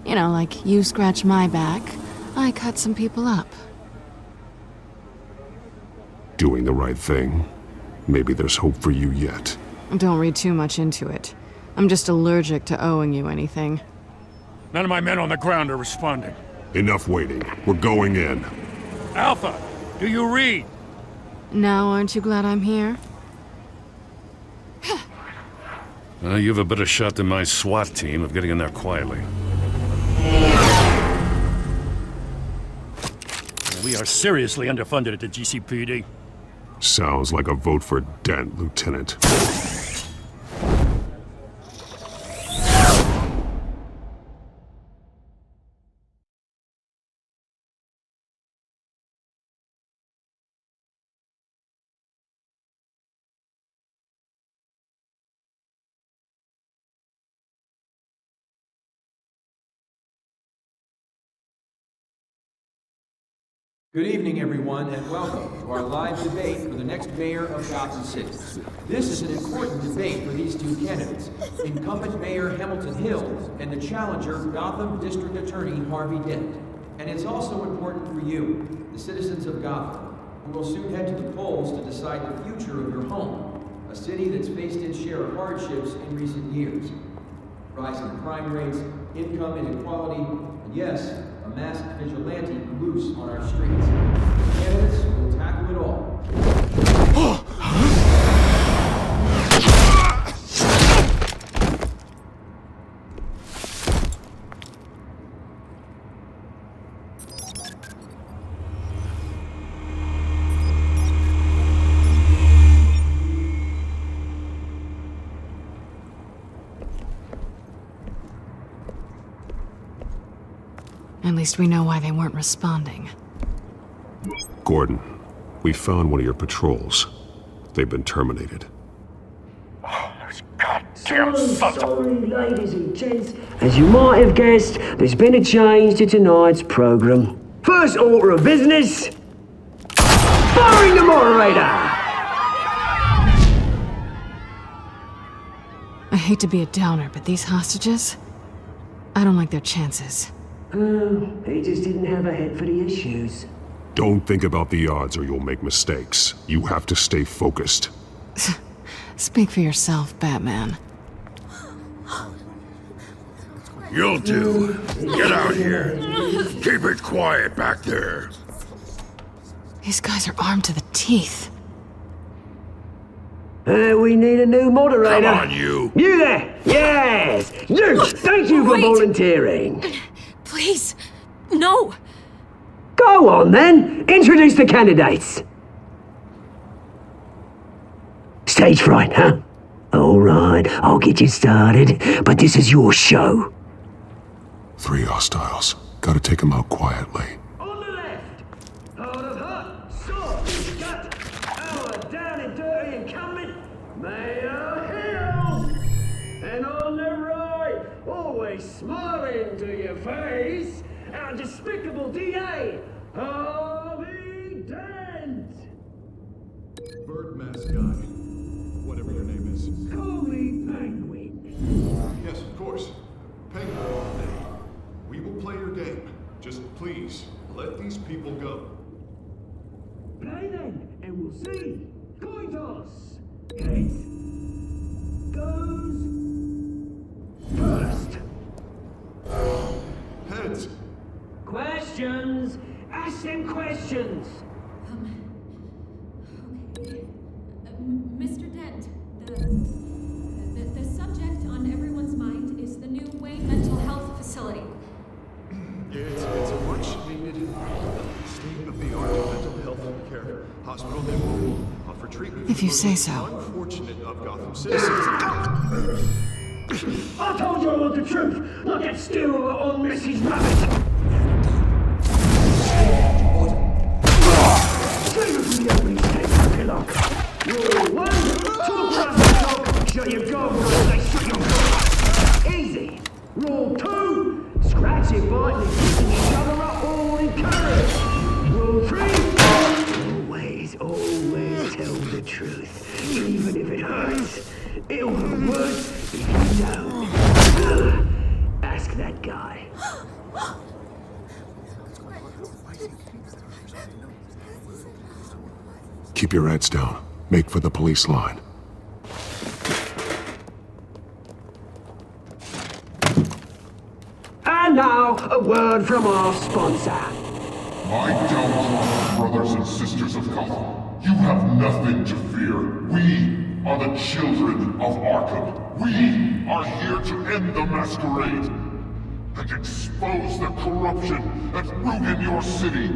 You know, like you scratch my back, I cut some people up. Doing the right thing. Maybe there's hope for you yet. Don't read too much into it. I'm just allergic to owing you anything. None of my men on the ground are responding. Enough waiting. We're going in. Alpha, do you read? Now aren't you glad I'm here? You have a better shot than my SWAT team of getting in there quietly. We are seriously underfunded at the GCPD. Sounds like a vote for Dent, Lieutenant. Good evening, everyone, and welcome to our live debate for the next mayor of Gotham City. This is an important debate for these two candidates, incumbent Mayor Hamilton Hill and the challenger Gotham District Attorney Harvey Dent. And it's also important for you, the citizens of Gotham, who will soon head to the polls to decide the future of your home, a city that's faced its share of hardships in recent years. Rising crime rates, income inequality, and yes, a masked vigilante loose on our streets. Candidates will tackle it all. At least we know why they weren't responding. Gordon, we found one of your patrols. They've been terminated. Those goddamn sorry, ladies and gents. As you might have guessed, there's been a change to tonight's program. First order of business, firing the moderator! I hate to be a downer, but these hostages, I don't like their chances. He just didn't have a head for the issues. Don't think about the odds or you'll make mistakes. You have to stay focused. Speak for yourself, Batman. You'll do. Get out here. Keep it quiet back there. These guys are armed to the teeth. We need a new moderator. Come on, you. You there! Yes! You! Thank you for volunteering. Please, no! Go on then! Introduce the candidates! Stage fright, huh? Alright, I'll get you started, but this is your show. 3 hostiles. Gotta take them out quietly. On the left, hard of hut, sword, gut, our down and dirty incumbent, Mayor Hill! And on the right, always smiling to your face, our despicable DA, Harvey Dent! Bird mask guy. Whatever your name is. Call me Penguin. Yes, of course. Penguin all day. We will play your game. Just please, let these people go. Play then, and we'll see. Coin toss. Heads goes first. Heads. Questions. Ask them questions. Okay. Mr. Dent, the subject on everyone's mind is the new Wayne Mental Health Facility. It's a much-needed state-of-the-art mental health care hospital that will offer treatment If you for say the so. unfortunate of Gotham citizens. I told you I want the truth, not that stew on Mrs. Rabbit. Rule 1, talk around the clock, shut your gob when they shut your mouth. Easy. Rule 2, scratching, biting, and kissing each other up, all encouraged. Rule 3, always tell the truth. Keep your heads down. Make for the police line. And now, a word from our sponsor. My downtrodden brothers and sisters of Gotham, you have nothing to fear. We are the children of Arkham. We are here to end the masquerade and expose the corruption that ruined your city.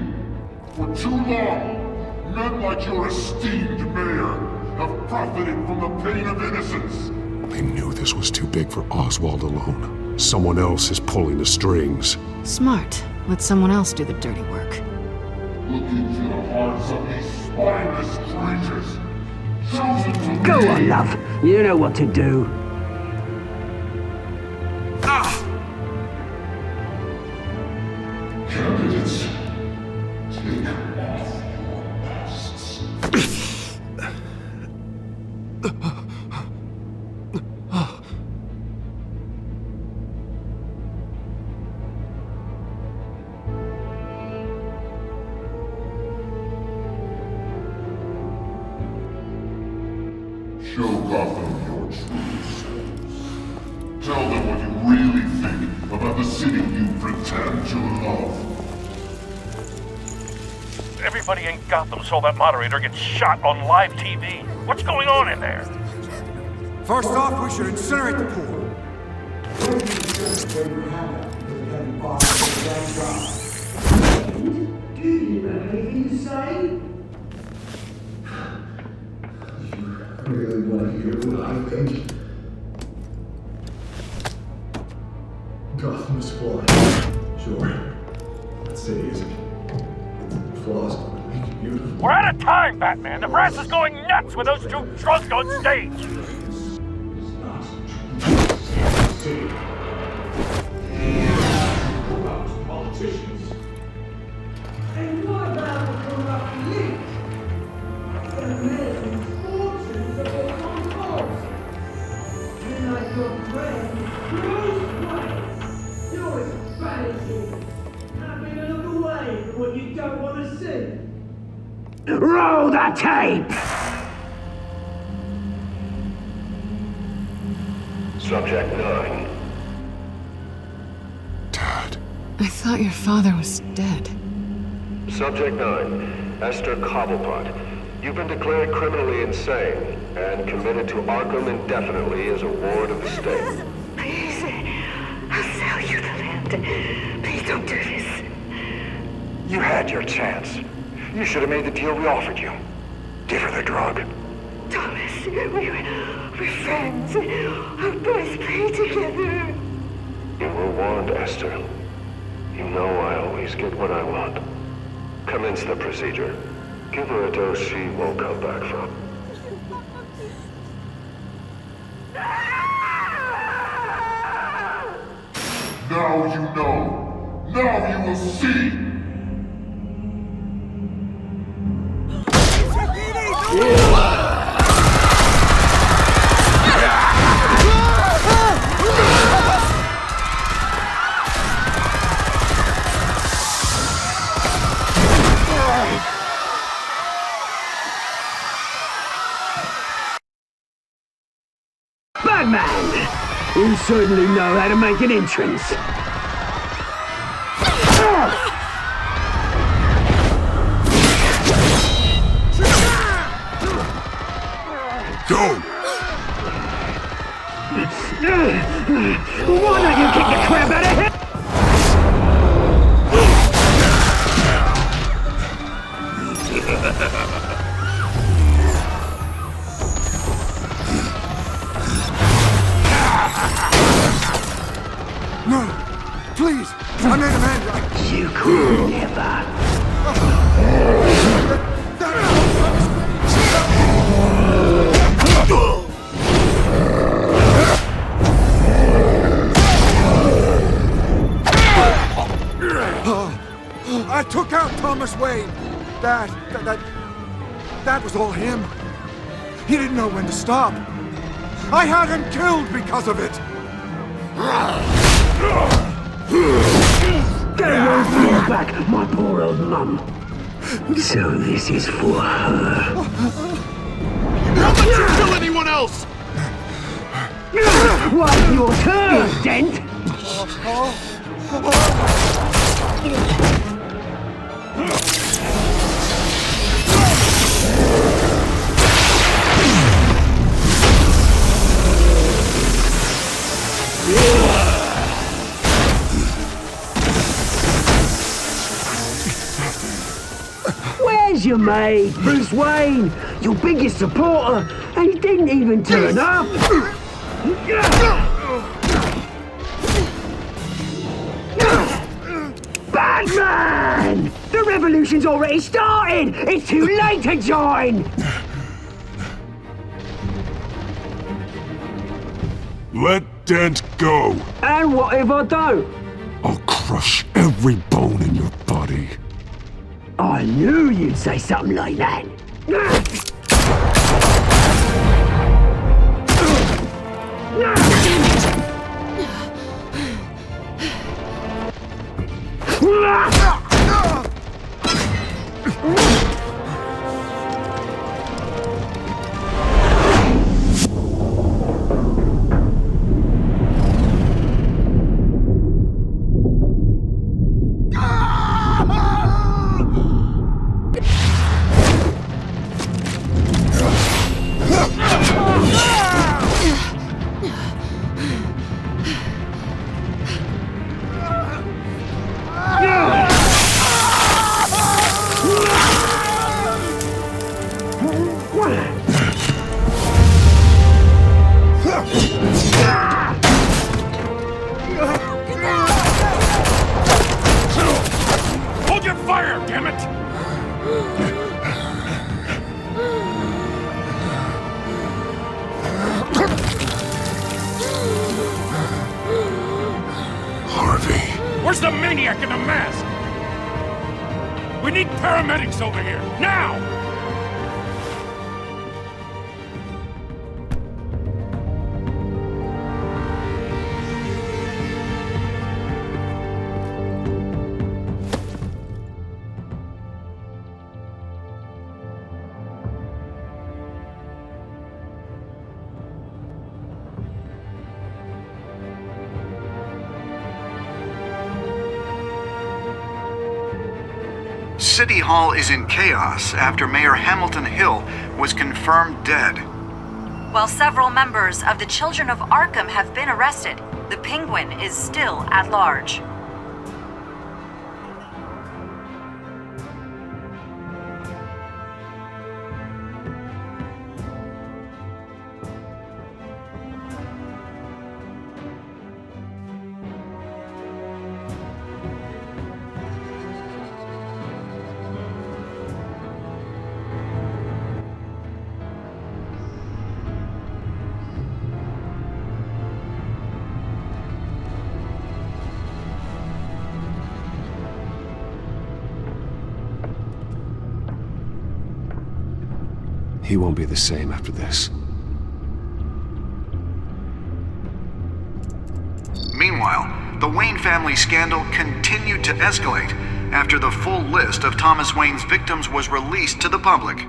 For too long, men like your esteemed mayor have profited from the pain of innocence. They knew this was too big for Oswald alone. Someone else is pulling the strings. Smart. Let someone else do the dirty work. Look into the hearts of these spineless creatures. Chosen to Go lead. on, love. You know what to do. Candidates, take off your masks. Show Gotham your true selves. Tell them what you really think about the city you pretend to love. Everybody in Gotham saw that moderator get shot on live TV. What's going on in there? First off, we should incinerate the pool. Do you have anything to say? You really want to hear what I think? Gotham is flawed. Sure. That city isn't. Flaws don't make it beautiful. We're out of time, Batman. The press is going nuts with those two drunks on stage. Corrupt politicians. And what about the corrupt elite? The millions, fortunes of their own cause. You're like your friend, Bruce Wayne. You're as bad as him. Having a look away from what you don't want to see. Roll the tape! Subject 9. I thought your father was dead. Subject 9. Esther Cobblepot. You've been declared criminally insane and committed to Arkham indefinitely as a ward of the state. Please, I'll sell you the land. Please don't do this. You had your chance. You should have made the deal we offered you. Give her the drug. Thomas, we're friends. Our boys play together. You were warned, Esther. You know I always get what I want. Commence the procedure. Give her a dose she won't come back from. Now you know. Now you will see. Batman! You certainly know how to make an entrance. Go! Why don't you kick the crap out of him? No, please, I made a man. You could never. I took out Thomas Wayne. That was all him. He didn't know when to stop. I had him killed because of it. Get away from your back, my poor old mum. So this is for her. Don't let you kill anyone else! What's your turn, Dent? Where's your mate, Bruce Wayne? Your biggest supporter, and he didn't even turn up. Batman! The revolution's already started! It's too late to join! Let Dent go. And what if I don't? I'll crush every bone in your body. I knew you'd say something like that. Hold your fire, damn it! Harvey. Where's the maniac in the mask? We need paramedics over here, now! City Hall is in chaos after Mayor Hamilton Hill was confirmed dead. While several members of the Children of Arkham have been arrested, the Penguin is still at large. He won't be the same after this. Meanwhile, the Wayne family scandal continued to escalate after the full list of Thomas Wayne's victims was released to the public.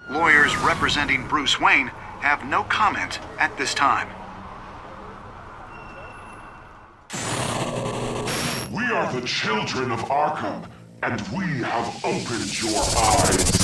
Lawyers representing Bruce Wayne have no comment at this time. We are the children of Arkham, and we have opened your eyes.